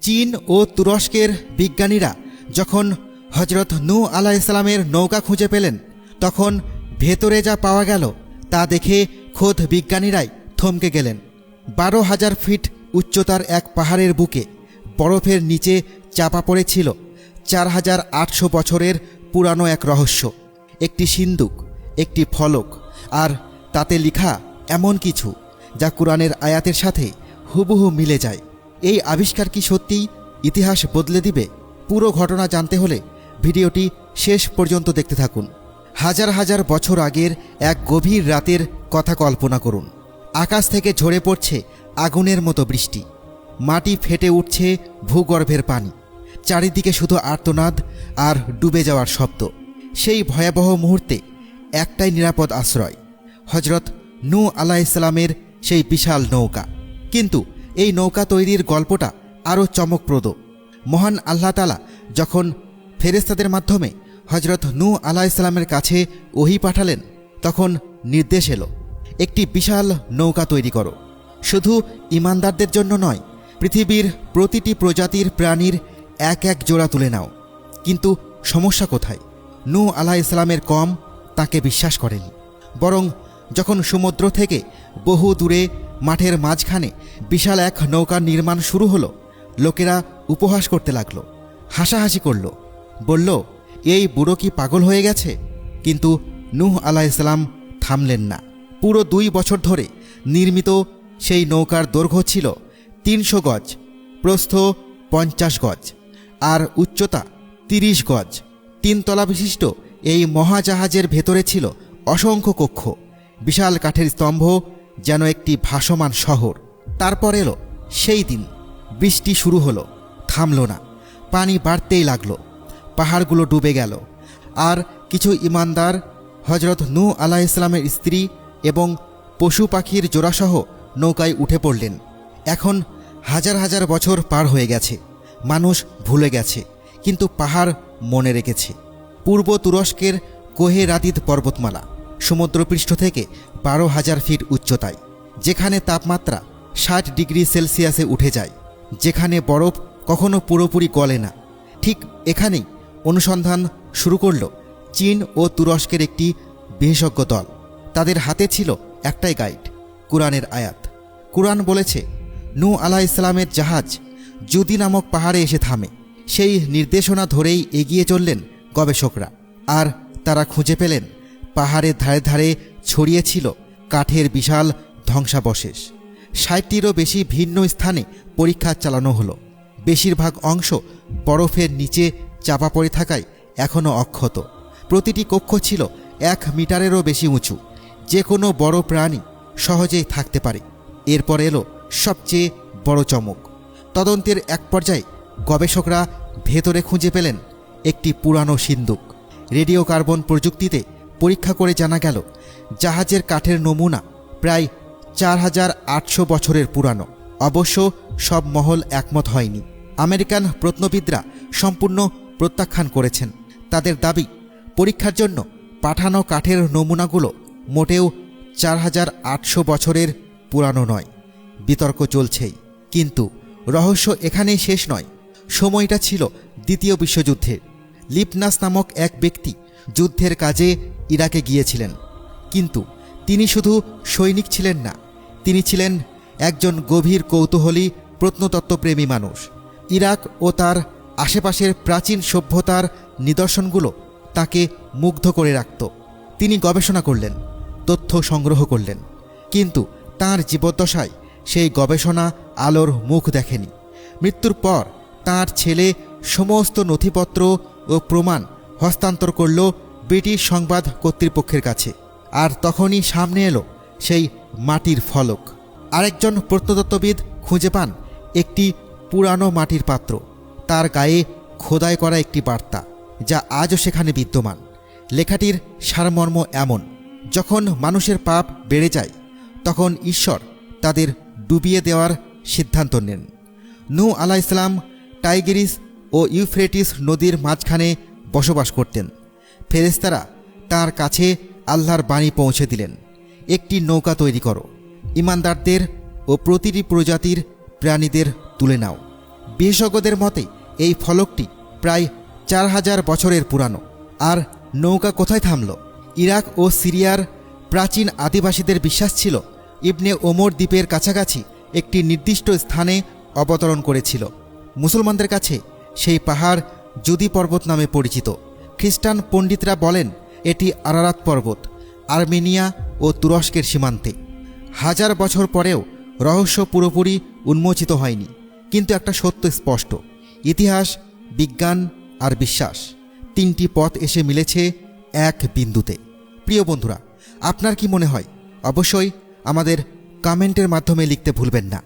চীন ও তুরস্কের বিজ্ঞানীরা যখন হজরত নূহ আলাইহিসসালামের নৌকা খুঁজে পেলেন, তখন ভেতরে যা পাওয়া গেল তা দেখে খোদ বিজ্ঞানীরাই থমকে গেলেন। 12,000 ফিট উচ্চতার এক পাহাড়ের বুকে বরফের নিচে চাপা পড়েছিল 4,800 বছরের পুরানো এক রহস্য। একটি সিন্দুক, একটি ফলক, আর তাতে লেখা এমন কিছু যা কুরআনের আয়াতের সাথে হুবহু মিলে যায়। এই আবিষ্কার কি সত্যিই ইতিহাস বদলে দিবে? পুরো ঘটনা জানতে হলে ভিডিওটি শেষ পর্যন্ত দেখতে থাকুন। হাজার হাজার বছর আগের এক গভীর রাতের কথা কল্পনা করুন। আকাশ থেকে ঝরে পড়ছে আগুনের মতো বৃষ্টি, মাটি ফেটে উঠছে ভূগর্ভের পানি, চারিদিকে শুধু আর্তনাদ আর ডুবে যাওয়ার শব্দ। সেই ভয়াবহ মুহূর্তে একটাই নিরাপদ আশ্রয়, হজরত নূহ আলাইহিসসালামের সেই বিশাল নৌকা। কিন্তু এই নৌকা তৈরির গল্পটা আরও চমকপ্রদ। মহান আল্লাহ তাআলা যখন ফেরেশতাদের মাধ্যমে হজরত নূহ আলাইহিসসালামের কাছে ওহী পাঠালেন, তখন নির্দেশ এলো, একটি বিশাল নৌকা তৈরি করো। শুধু ঈমানদারদের জন্য নয়, পৃথিবীর প্রতিটি প্রজাতির প্রাণীর এক এক জোড়া তুলে নাও। কিন্তু সমস্যা কোথায়? নূহ আলাইহিসসালামের কওম তাকে বিশ্বাস করেনি। বরং যখন সমুদ্র থেকে বহু দূরে মাঠের মাঝখানে বিশাল এক নৌকার নির্মাণ শুরু হলো, লোকেরা উপহাস করতে লাগলো, হাসাহাসি করল, বলল, এই বুড়ো কি পাগল হয়ে গেছে? কিন্তু নূহ আলাইহিসসালাম থামলেন না। পুরো 2 বছর ধরে নির্মিত সেই নৌকার দৈর্ঘ্য ছিল 300 গজ, প্রস্থ 50 গজ আর উচ্চতা 30 গজ। 3 তলা বিশিষ্ট এই মহাজাহাজের ভেতরে ছিল অসংখ্য কক্ষ, বিশাল কাঠের স্তম্ভ, যেন একটি ভাসমান শহর। তারপর এলো সেই দিন। বৃষ্টি শুরু হলো, থামল না, পানি বাড়তেই লাগলো, পাহাড়গুলো ডুবে গেল। আর কিছু ঈমানদার হজরত নূহ আলাইহিসসালামের স্ত্রী এবং পশু পাখির জোড়াসহ নৌকায় উঠে পড়লেন। এখন হাজার হাজার বছর পার হয়ে গেছে, মানুষ ভুলে গেছে, কিন্তু পাহাড় মনে রেখেছে। পূর্ব তুরস্কের কোহে রাতিদ পর্বতমালা সমুদ্রপৃষ্ঠ থেকে 12,000 ফিট উচ্চতায়, যেখানে তাপমাত্রা 60 ডিগ্রি সেলসিয়াসে উঠে যায়, যেখানে বরফ কখনো পুরোপুরি গলে না। ঠিক এখানেই অনুসন্ধান শুরু করল চীন ও তুরস্কের একটি বিশেষজ্ঞ দল। তাদের হাতে ছিল একটাই গাইড, কুরআনের আয়াত। কুরআন বলেছে, নূহ আলাইহিসসালামের জাহাজ জুদি নামক পাহাড়ে এসে থামে। সেই নির্দেশনা ধরেই এগিয়ে চললেন গবেষকরা। আর তারা খুঁজে পেলেন পাহাড়ের ধারে ধারে ছড়িয়ে ছিল কাঠের বিশাল ধ্বংসাবশেষ। 60টিরও বেশি ভিন্ন স্থানে পরীক্ষা চালানো হলো। বেশিরভাগ অংশ বরফের নিচে চাপা পড়ে থাকায় এখনও অক্ষত। প্রতিটি কক্ষ ছিল 1 মিটারেরও বেশি উঁচু, যে কোনো বড় প্রাণী সহজেই থাকতে পারে। এরপর এলো সবচেয়ে বড় চমক। তদন্তের এক পর্যায়ে গবেষকরা ভেতরে খুঁজে পেলেন একটি পুরানো সিন্দুক। রেডিও কার্বন প্রযুক্তিতে পরীক্ষা করে জানা গেল জাহাজের কাঠের নমুনা প্রায় 4,800 বছরের পুরানো। অবশ্য সব মহল একমত হয়নি। আমেরিকান প্রত্নবিদরা সম্পূর্ণ প্রত্যাখ্যান করেছেন। তাদের দাবি, পরীক্ষার জন্য পাঠানো কাঠের নমুনাগুলো মোটেও 4,800 বছরের পুরানো নয়। বিতর্ক চলছেই, কিন্তু রহস্য এখানেই শেষ নয়। সময়টা ছিল দ্বিতীয় বিশ্বযুদ্ধের। লিপনাস নামক এক ব্যক্তি যুদ্ধের কাজে ইরাকে গিয়েছিলেন, কিন্তু তিনি শুধু সৈনিক ছিলেন না, তিনি ছিলেন একজন গভীর কৌতূহলী প্রত্নতত্ত্বপ্রেমী মানুষ। ইরাক ও তার আশেপাশের প্রাচীন সভ্যতার নিদর্শনগুলো তাকে মুগ্ধ করে রাখত। তিনি গবেষণা করলেন, তথ্য সংগ্রহ করলেন, কিন্তু তাঁর জীবদ্দশায় সেই গবেষণা আলোর মুখ দেখেনি। মৃত্যুর পর তাঁর ছেলে সমস্ত নথিপত্র ও প্রমাণ হস্তান্তর করল ব্রিটিশ সংবাদ কর্তৃপক্ষের কাছে। আর তখনই সামনে এলো সেই মাটির ফলক। আরেকজন প্রত্নতত্ত্ববিদ খুঁজে পান একটি পুরানো মাটির পাত্র, তার গায়ে খোদাই করা একটি বার্তা, যা আজও সেখানে বিদ্যমান। লেখাটির সারমর্ম এমন, যখন মানুষের পাপ বেড়ে যায়, তখন ঈশ্বর তাদের ডুবিয়ে দেওয়ার সিদ্ধান্ত নেন। নূহ আলাইহিসসালাম টাইগ্রিস ও ইউফ্রেটিস নদীর মাঝখানে বসবাস করতেন। ফেরেশতারা তার কাছে আল্লাহর বাণী পৌঁছে দিলেন, একটি নৌকা তৈরি করো, ঈমানদারদের ও প্রতিটি প্রজাতির প্রাণীদের তুলে নাও। বিশেষজ্ঞদের মতে এই ফলকটি প্রায় 4000 বছরের পুরানো। আর নৌকা কোথায় থামল? ইরাক ও সিরিয়ার প্রাচীন আদিবাসীদের বিশ্বাস ছিল ইবনে ওমর দ্বীপের কাছাকাছি একটি নির্দিষ্ট স্থানে অবতরণ করেছিল। মুসলমানদের কাছে সেই পাহাড় জুদি পর্বত নামে পরিচিত। খ্রিস্টান পণ্ডিতরা বলেন এটি আরারাত পর্বত, আর্মেনিয়া ও তুরস্কের সীমান্তে। 1000 বছর পরেও রহস্য পুরোপুরি উন্মোচিত হয়নি। কিন্তু একটা সত্য স্পষ্ট, ইতিহাস, বিজ্ঞান আর বিশ্বাস, 3টি পথ এসে মিলেছে এক বিন্দুতে। প্রিয় বন্ধুরা, আপনার কি মনে হয়? অবশ্যই আমাদের কমেন্টের মাধ্যমে লিখতে ভুলবেন না।